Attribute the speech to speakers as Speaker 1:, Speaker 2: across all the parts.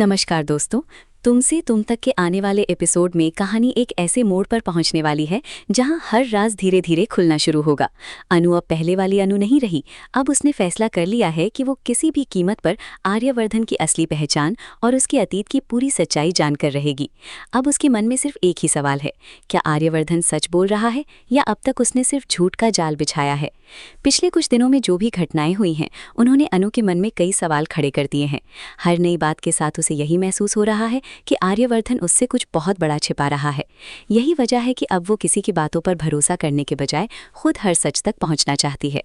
Speaker 1: नमस्कार दोस्तों। तुमसे तुम तक के आने वाले एपिसोड में कहानी एक ऐसे मोड़ पर पहुंचने वाली है जहां हर राज धीरे धीरे खुलना शुरू होगा। अनु अब पहले वाली अनु नहीं रही। अब उसने फैसला कर लिया है कि वो किसी भी कीमत पर आर्यवर्धन की असली पहचान और उसके अतीत की पूरी सच्चाई जानकर रहेगी। अब उसके मन में सिर्फ एक ही सवाल है, क्या आर्यवर्धन सच बोल रहा है या अब तक उसने सिर्फ झूठ का जाल बिछाया है। पिछले कुछ दिनों में जो भी घटनाएं हुई हैं उन्होंने अनु के मन में कई सवाल खड़े कर दिए हैं। हर नई बात के साथ उसे यही महसूस हो रहा है कि आर्यवर्धन उससे कुछ बहुत बड़ा छिपा रहा है। यही वजह है कि अब वो किसी की बातों पर भरोसा करने के बजाय खुद हर सच तक पहुंचना चाहती है।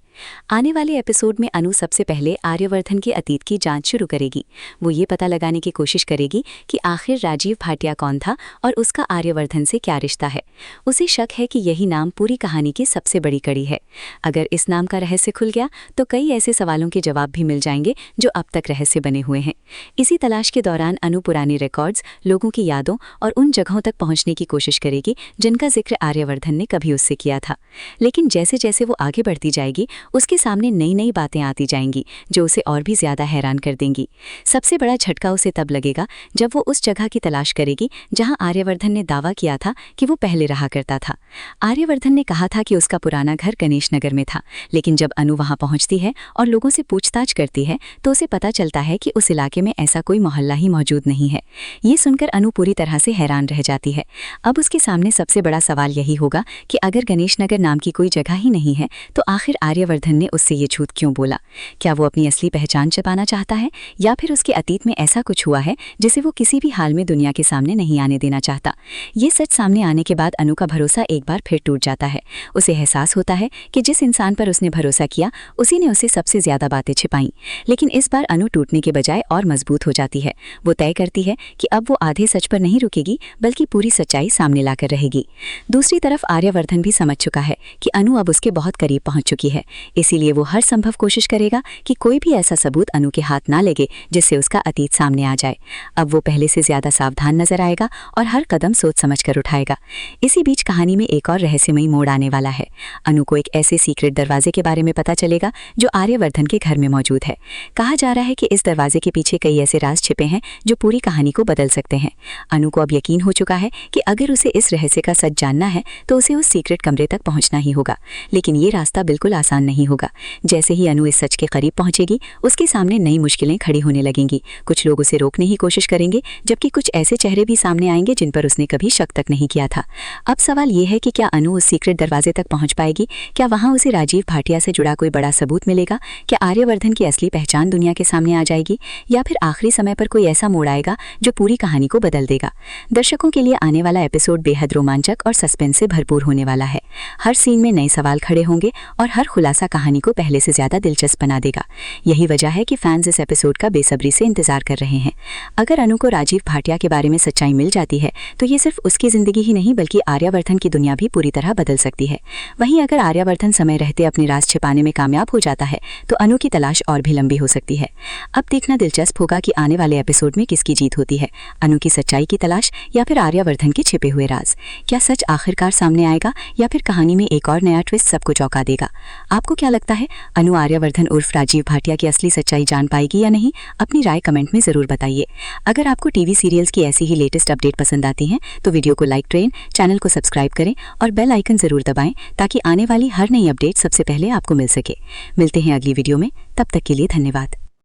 Speaker 1: आने वाले एपिसोड में अनु सबसे पहले आर्यवर्धन के अतीत की जांच शुरू करेगी। वो ये पता लगाने की कोशिश करेगी कि आखिर राजीव भाटिया कौन था और उसका आर्यवर्धन से क्या रिश्ता है। उसे शक है कि यही नाम पूरी कहानी की सबसे बड़ी कड़ी है। अगर इस नाम का रहस्य खुल गया तो कई ऐसे सवालों के जवाब भी मिल जाएंगे जो अब तक रहस्य बने हुए हैं। इसी तलाश के दौरान अनु पुरानी रिकॉर्ड्स, लोगों की यादों और उन जगहों तक पहुंचने की कोशिश करेगी जिनका जिक्र आर्यवर्धन ने कभी उससे किया था। लेकिन जैसे जैसे वो आगे बढ़ती जाएगी उसके सामने नई नई बातें आती जाएंगी जो उसे और भी ज्यादा हैरान कर देंगी। सबसे बड़ा झटका उसे तब लगेगा जब वो उस जगह की तलाश करेगी जहां आर्यवर्धन ने दावा किया था कि वो पहले रहा करता था। आर्यवर्धन ने कहा था कि उसका पुराना घर गणेश नगर में था, लेकिन जब अनु वहां पहुंचती है और लोगों से पूछताछ करती है तो उसे पता चलता है कि उस इलाके में ऐसा कोई मोहल्ला ही मौजूद नहीं है। ये सुनकर अनु पूरी तरह से हैरान रह जाती है। अब उसके सामने सबसे बड़ा सवाल यही होगा कि अगर गणेश नगर नाम की कोई जगह ही नहीं है तो आखिर आर्यवर्धन ने उससे ये झूठ क्यों बोला। क्या वो अपनी असली पहचान छिपाना चाहता है या फिर उसके अतीत में ऐसा कुछ हुआ है जिसे वो किसी भी हाल में दुनिया के सामने नहीं आने देना चाहता। ये सच सामने आने के बाद अनु का भरोसा एक बार फिर टूट जाता है। उसे एहसास होता है कि जिस इंसान पर उसने भरोसा किया उसी ने उसे सबसे ज्यादा बातें छिपाई। लेकिन इस बार अनु टूटने के बजाय और मजबूत हो जाती है। वो तय करती है कि अब वो आधे सच पर नहीं रुकेगी बल्कि पूरी सच्चाई सामने लाकर रहेगी। दूसरी तरफ आर्यवर्धन भी समझ चुका है कि अनु अब उसके बहुत करीब पहुंच चुकी है, इसीलिए वो हर संभव कोशिश करेगा कि कोई भी ऐसा सबूत अनु के हाथ ना लगे जिससे उसका अतीत सामने आ जाए। अब वो पहले से ज्यादा सावधान नजर आएगा और हर कदम सोच समझ कर उठाएगा। इसी बीच कहानी में एक और रहस्यमयी मोड़ आने वाला है। अनु को एक ऐसे सीक्रेट दरवाजे के बारे में पता चलेगा जो आर्यवर्धन के घर में मौजूद है। कहा जा रहा है कि इस दरवाजे के पीछे कई ऐसे राज छिपे हैं जो पूरी कहानी को बदल सकते हैं। अनु को अब यकीन हो चुका है कि अगर उसे इस रहस्य का सच जानना है तो उसे उस सीक्रेट कमरे तक पहुंचना ही होगा। लेकिन ये रास्ता बिल्कुल आसान नहीं होगा। जैसे ही अनु इस सच के करीब पहुंचेगी उसके सामने नई मुश्किलें खड़ी होने लगेंगी। कुछ लोग उसे रोकने की कोशिश करेंगे जबकि कुछ ऐसे चेहरे भी सामने आएंगे जिन पर उसने कभी शक तक नहीं किया था। अब सवाल ये है कि क्या अनु उस सीक्रेट दरवाजे तक पहुंच पाएगी? क्या वहां उसे राजीव भाटिया से जुड़ा कोई बड़ा सबूत मिलेगा? क्या आर्यवर्धन की असली पहचान दुनिया के सामने आ जाएगी या फिर आखिरी समय पर कोई ऐसा मोड़ आएगा जो पूरी कहानी को बदल देगा? दर्शकों के लिए आने वाला एपिसोड बेहद रोमांचक और सस्पेंस से भरपूर होने वाला है। हर सीन में नए सवाल खड़े होंगे और हर खुलासा कहानी को पहले से ज्यादा दिलचस्प बना देगा। यही वजह है कि फैंस इस एपिसोड का बेसब्री से इंतजार कर रहे हैं। अगर अनु को राजीव भाटिया के बारे में सच्चाई मिल जाती है तो ये सिर्फ उसकी जिंदगी ही नहीं बल्कि आर्यवर्धन की दुनिया भी पूरी तरह बदल सकती है। वहीं अगर आर्यवर्धन समय रहते अपने राज छिपाने में कामयाब हो जाता है तो अनु की तलाश और भी लंबी हो सकती है। अब देखना दिलचस्प होगा कि आने वाले एपिसोड में किसकी जीत होती है, अनु की सच्चाई की तलाश या फिर आर्यवर्धन के छिपे हुए राज। क्या सच आखिरकार सामने आएगा या फिर कहानी में एक और नया ट्विस्ट सबको चौंका देगा? आपको क्या लगता है, अनु आर्यवर्धन उर्फ राजीव भाटिया की असली सच्चाई जान पाएगी या नहीं? अपनी राय कमेंट में जरूर बताइए। अगर आपको टीवी सीरियल्स की ऐसी ही लेटेस्ट अपडेट पसंद आती हैं तो वीडियो को लाइक करें, चैनल को सब्सक्राइब करें और बेल आइकन जरूर दबाएं ताकि आने वाली हर नई अपडेट सबसे पहले आपको मिल सके। मिलते हैं अगली वीडियो में, तब तक के लिए धन्यवाद।